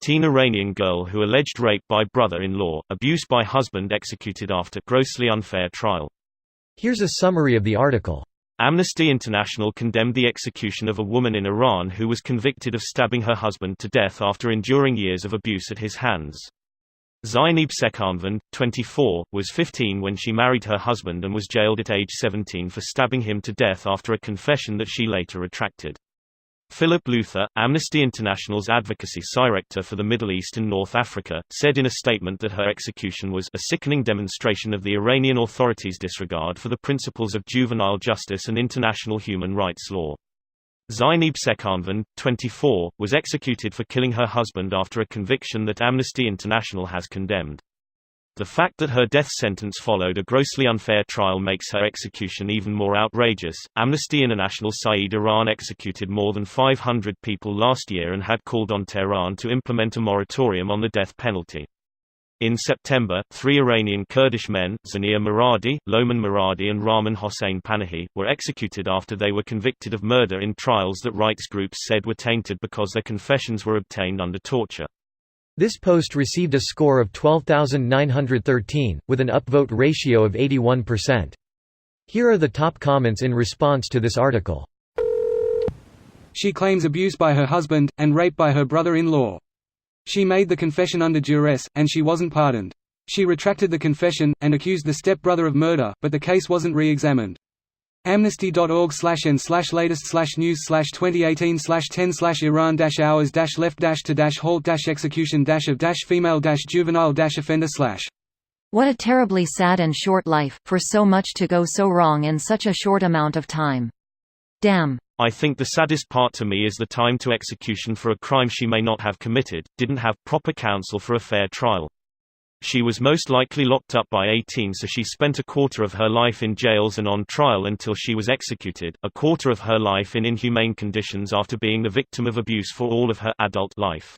teen Iranian girl who alleged rape by brother-in-law, abuse by husband executed after grossly unfair trial. Here's a summary of the article. Amnesty International condemned the execution of a woman in Iran who was convicted of stabbing her husband to death after enduring years of abuse at his hands. Zainab Sekhanvan, 24, was 15 when she married her husband and was jailed at age 17 for stabbing him to death after a confession that she later retracted. Philip Luther, Amnesty International's advocacy director for the Middle East and North Africa, said in a statement that her execution was a sickening demonstration of the Iranian authorities' disregard for the principles of juvenile justice and international human rights law. Zainab Sekhanvan, 24, was executed for killing her husband after a conviction that Amnesty International has condemned. The fact that her death sentence followed a grossly unfair trial makes her execution even more outrageous. Amnesty International Saeed Iran executed more than 500 people last year and had called on Tehran to implement a moratorium on the death penalty. In September, 3 Iranian Kurdish men, Zanir Moradi, Loman Moradi and Rahman Hossein Panahi, were executed after they were convicted of murder in trials that rights groups said were tainted because their confessions were obtained under torture. This post received a score of 12,913, with an upvote ratio of 81%. Here are the top comments in response to this article. She claims abuse by her husband, and rape by her brother-in-law. She made the confession under duress, and she wasn't pardoned. She retracted the confession, and accused the stepbrother of murder, but the case wasn't re-examined. Amnesty.org/n/news/2018/10/Iran-hours-left-to-halt-execution-of-female-juvenile-offender/. What a terribly sad and short life, for so much to go so wrong in such a short amount of time. Damn. I think the saddest part to me is the time to execution for a crime she may not have committed, didn't have proper counsel for a fair trial. She was most likely locked up by 18, so she spent a quarter of her life in jails and on trial until she was executed, a quarter of her life in inhumane conditions after being the victim of abuse for all of her adult life.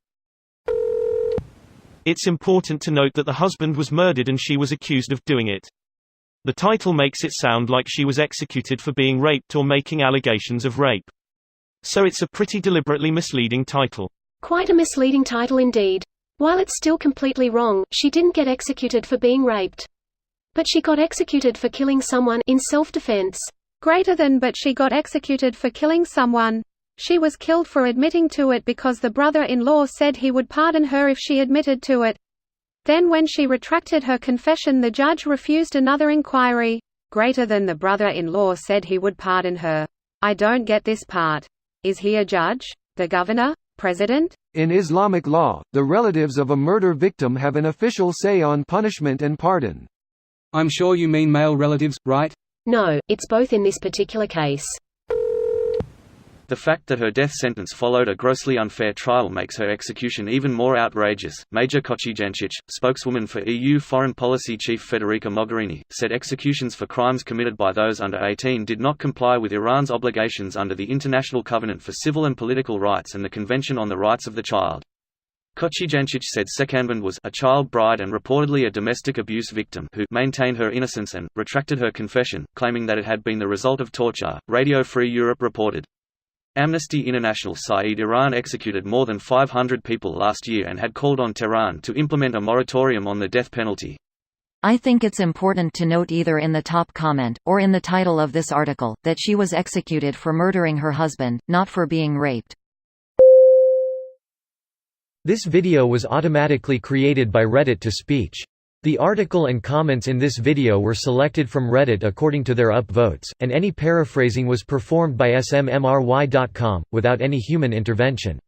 It's important to note that the husband was murdered and she was accused of doing it. The title makes it sound like she was executed for being raped or making allegations of rape. So it's a pretty deliberately misleading title. Quite a misleading title indeed. While it's still completely wrong, she didn't get executed for being raped. But she got executed for killing someone in self-defense. But she got executed for killing someone. She was killed for admitting to it because the brother-in-law said he would pardon her if she admitted to it. Then when she retracted her confession, the judge refused another inquiry. The brother-in-law said he would pardon her. I don't get this part. Is he a judge? The governor? President? In Islamic law, the relatives of a murder victim have an official say on punishment and pardon. I'm sure you mean male relatives, right? No, it's both in this particular case. The fact that her death sentence followed a grossly unfair trial makes her execution even more outrageous. Major Kocijancic, spokeswoman for EU Foreign Policy Chief Federica Mogherini, said executions for crimes committed by those under 18 did not comply with Iran's obligations under the International Covenant for Civil and Political Rights and the Convention on the Rights of the Child. Kocijancic said Sekhanvan was a child bride and reportedly a domestic abuse victim who maintained her innocence and retracted her confession, claiming that it had been the result of torture, Radio Free Europe reported. Amnesty International Saeed Iran executed more than 500 people last year and had called on Tehran to implement a moratorium on the death penalty. I think it's important to note either in the top comment, or in the title of this article, that she was executed for murdering her husband, not for being raped. This video was automatically created by Reddit to speech. The article and comments in this video were selected from Reddit according to their upvotes, and any paraphrasing was performed by smry.com, without any human intervention.